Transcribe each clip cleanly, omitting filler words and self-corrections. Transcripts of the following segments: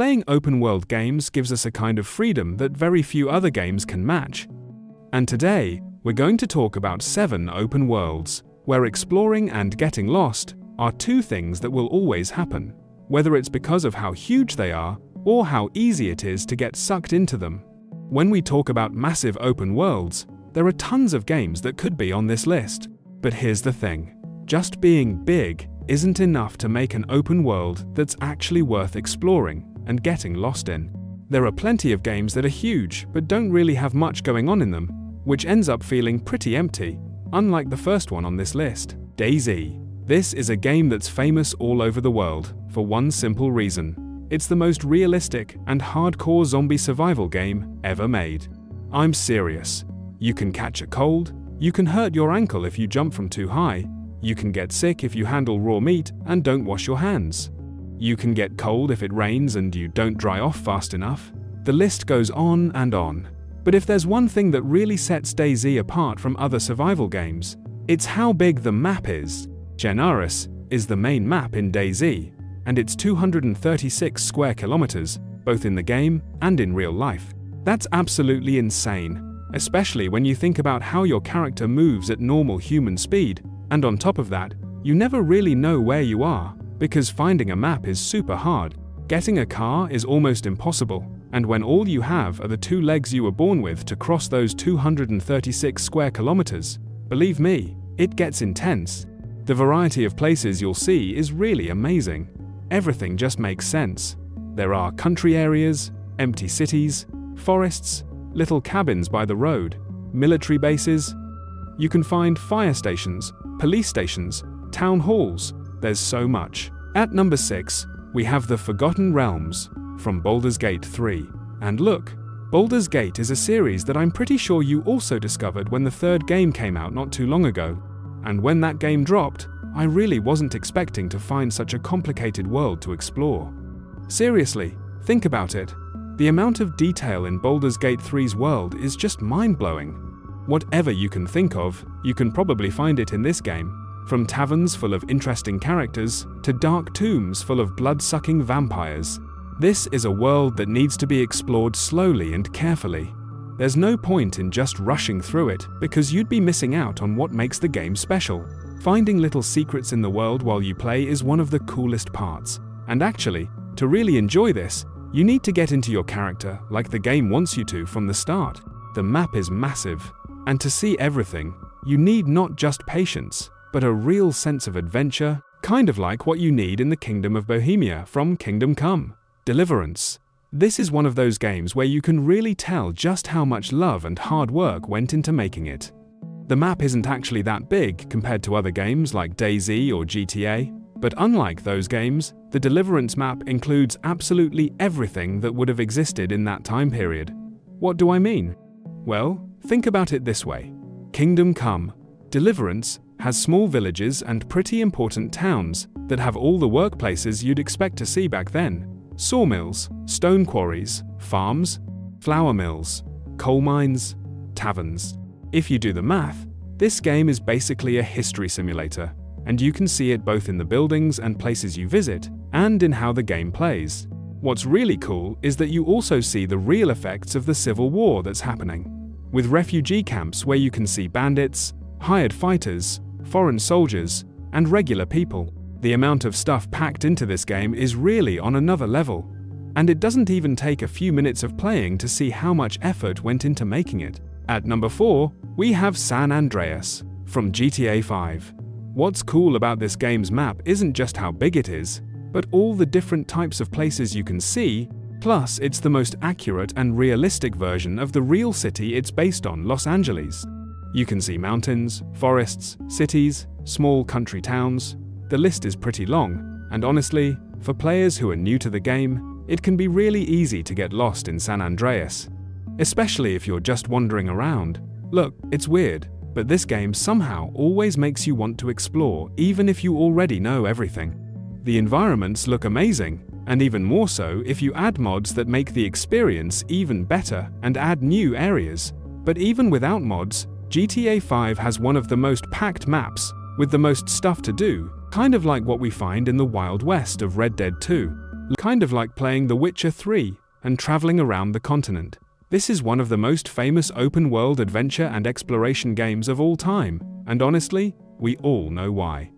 Playing open-world games gives us a kind of freedom that very few other games can match. And today, we're going to talk about 7 open worlds, where exploring and getting lost are two things that will always happen, whether it's because of how huge they are or how easy it is to get sucked into them. When we talk about massive open worlds, there are tons of games that could be on this list. But here's the thing, just being big isn't enough to make an open world that's actually worth exploring and getting lost in. There are plenty of games that are huge but don't really have much going on in them, which ends up feeling pretty empty, unlike the first one on this list, DayZ. This is a game that's famous all over the world for one simple reason. It's the most realistic and hardcore zombie survival game ever made. I'm serious. You can catch a cold, you can hurt your ankle if you jump from too high, you can get sick if you handle raw meat and don't wash your hands. You can get cold if it rains and you don't dry off fast enough. The list goes on and on. But if there's one thing that really sets DayZ apart from other survival games, it's how big the map is. Genaris is the main map in DayZ, and it's 236 square kilometers, both in the game and in real life. That's absolutely insane, especially when you think about how your character moves at normal human speed, and on top of that, you never really know where you are, because finding a map is super hard. Getting a car is almost impossible, and when all you have are the 2 legs you were born with to cross those 236 square kilometers, believe me, it gets intense. The variety of places you'll see is really amazing. Everything just makes sense. There are country areas, empty cities, forests, little cabins by the road, military bases. You can find fire stations, police stations, town halls. There's so much. At number 6, we have The Forgotten Realms from Baldur's Gate 3. And look, Baldur's Gate is a series that I'm pretty sure you also discovered when the 3rd game came out not too long ago. And when that game dropped, I really wasn't expecting to find such a complicated world to explore. Seriously, think about it. The amount of detail in Baldur's Gate 3's world is just mind-blowing. Whatever you can think of, you can probably find it in this game. From taverns full of interesting characters to dark tombs full of blood-sucking vampires. This is a world that needs to be explored slowly and carefully. There's no point in just rushing through it because you'd be missing out on what makes the game special. Finding little secrets in the world while you play is one of the coolest parts. And actually, to really enjoy this, you need to get into your character like the game wants you to from the start. The map is massive, and to see everything, you need not just patience, but a real sense of adventure, kind of like what you need in the Kingdom of Bohemia from Kingdom Come: Deliverance. This is one of those games where you can really tell just how much love and hard work went into making it. The map isn't actually that big compared to other games like DayZ or GTA, but unlike those games, the Deliverance map includes absolutely everything that would have existed in that time period. What do I mean? Well, think about it this way. Kingdom Come: Deliverance has small villages and pretty important towns that have all the workplaces you'd expect to see back then. Sawmills, stone quarries, farms, flour mills, coal mines, taverns. If you do the math, this game is basically a history simulator, and you can see it both in the buildings and places you visit, and in how the game plays. What's really cool is that you also see the real effects of the civil war that's happening, with refugee camps where you can see bandits, hired fighters, foreign soldiers, and regular people. The amount of stuff packed into this game is really on another level, and it doesn't even take a few minutes of playing to see how much effort went into making it. At number 4, we have San Andreas from GTA 5. What's cool about this game's map isn't just how big it is, but all the different types of places you can see, plus it's the most accurate and realistic version of the real city it's based on, Los Angeles. You can see mountains, forests, cities, small country towns. The list is pretty long, and honestly, for players who are new to the game, it can be really easy to get lost in San Andreas, especially if you're just wandering around. Look, it's weird, but this game somehow always makes you want to explore even if you already know everything. The environments look amazing, and even more so if you add mods that make the experience even better and add new areas. But even without mods, GTA 5 has one of the most packed maps, with the most stuff to do, kind of like what we find in the Wild West of Red Dead 2. Kind of like playing The Witcher 3 and traveling around the continent. This is one of the most famous open-world adventure and exploration games of all time, and honestly, we all know why.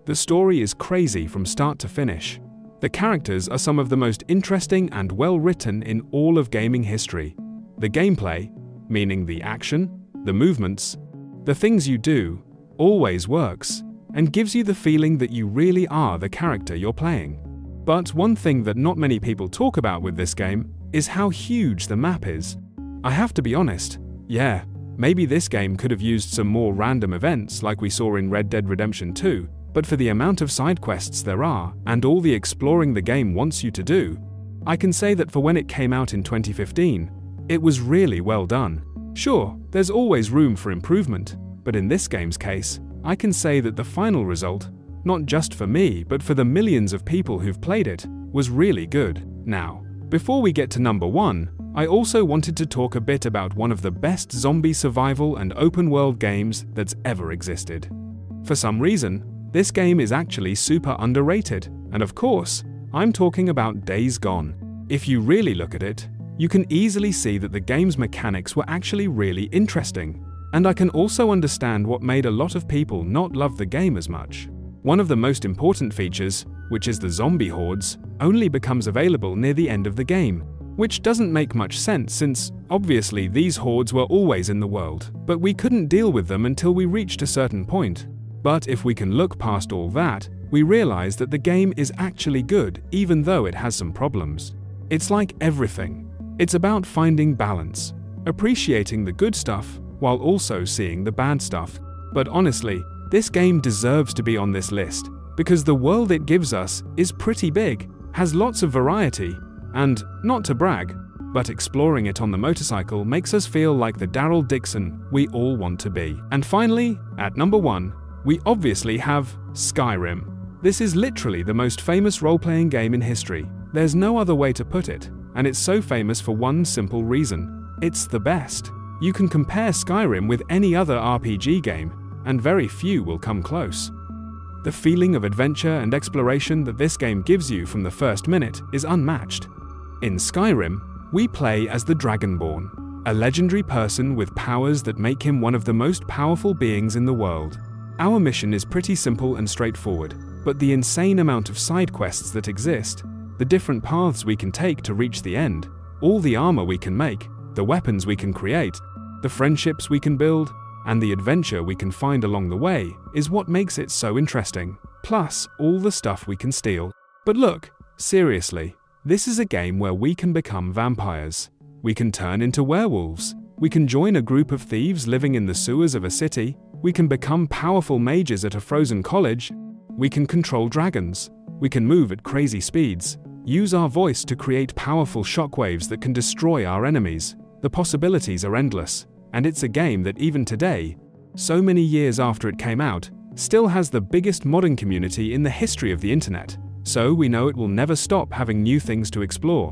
The story is crazy from start to finish. The characters are some of the most interesting and well-written in all of gaming history. The gameplay, meaning the action, the movements, the things you do, always works, and gives you the feeling that you really are the character you're playing. But one thing that not many people talk about with this game is how huge the map is. I have to be honest, yeah, maybe this game could have used some more random events like we saw in Red Dead Redemption 2, but for the amount of side quests there are, and all the exploring the game wants you to do, I can say that for when it came out in 2015, it was really well done. Sure, there's always room for improvement, but in this game's case, I can say that the final result, not just for me but for the millions of people who've played it, was really good. Now, before we get to number 1, I also wanted to talk a bit about one of the best zombie survival and open-world games that's ever existed. For some reason, this game is actually super underrated, and of course, I'm talking about Days Gone. If you really look at it, you can easily see that the game's mechanics were actually really interesting, and I can also understand what made a lot of people not love the game as much. One of the most important features, which is the zombie hordes, only becomes available near the end of the game, which doesn't make much sense since, obviously, these hordes were always in the world, but we couldn't deal with them until we reached a certain point. But if we can look past all that, we realize that the game is actually good, even though it has some problems. It's like everything. It's about finding balance, appreciating the good stuff, while also seeing the bad stuff. But honestly, this game deserves to be on this list, because the world it gives us is pretty big, has lots of variety, and, not to brag, but exploring it on the motorcycle makes us feel like the Daryl Dixon we all want to be. And finally, at number 1, we obviously have Skyrim. This is literally the most famous role-playing game in history. There's no other way to put it, and it's so famous for one simple reason. It's the best. You can compare Skyrim with any other RPG game, and very few will come close. The feeling of adventure and exploration that this game gives you from the first minute is unmatched. In Skyrim, we play as the Dragonborn, a legendary person with powers that make him one of the most powerful beings in the world. Our mission is pretty simple and straightforward, but the insane amount of side quests that exist, the different paths we can take to reach the end, all the armor we can make, the weapons we can create, the friendships we can build, and the adventure we can find along the way is what makes it so interesting, plus all the stuff we can steal. But look, seriously, this is a game where we can become vampires. We can turn into werewolves. We can join a group of thieves living in the sewers of a city. We can become powerful mages at a frozen college. We can control dragons. We can move at crazy speeds. Use our voice to create powerful shockwaves that can destroy our enemies. The possibilities are endless. And it's a game that even today, so many years after it came out, still has the biggest modding community in the history of the internet. So we know it will never stop having new things to explore.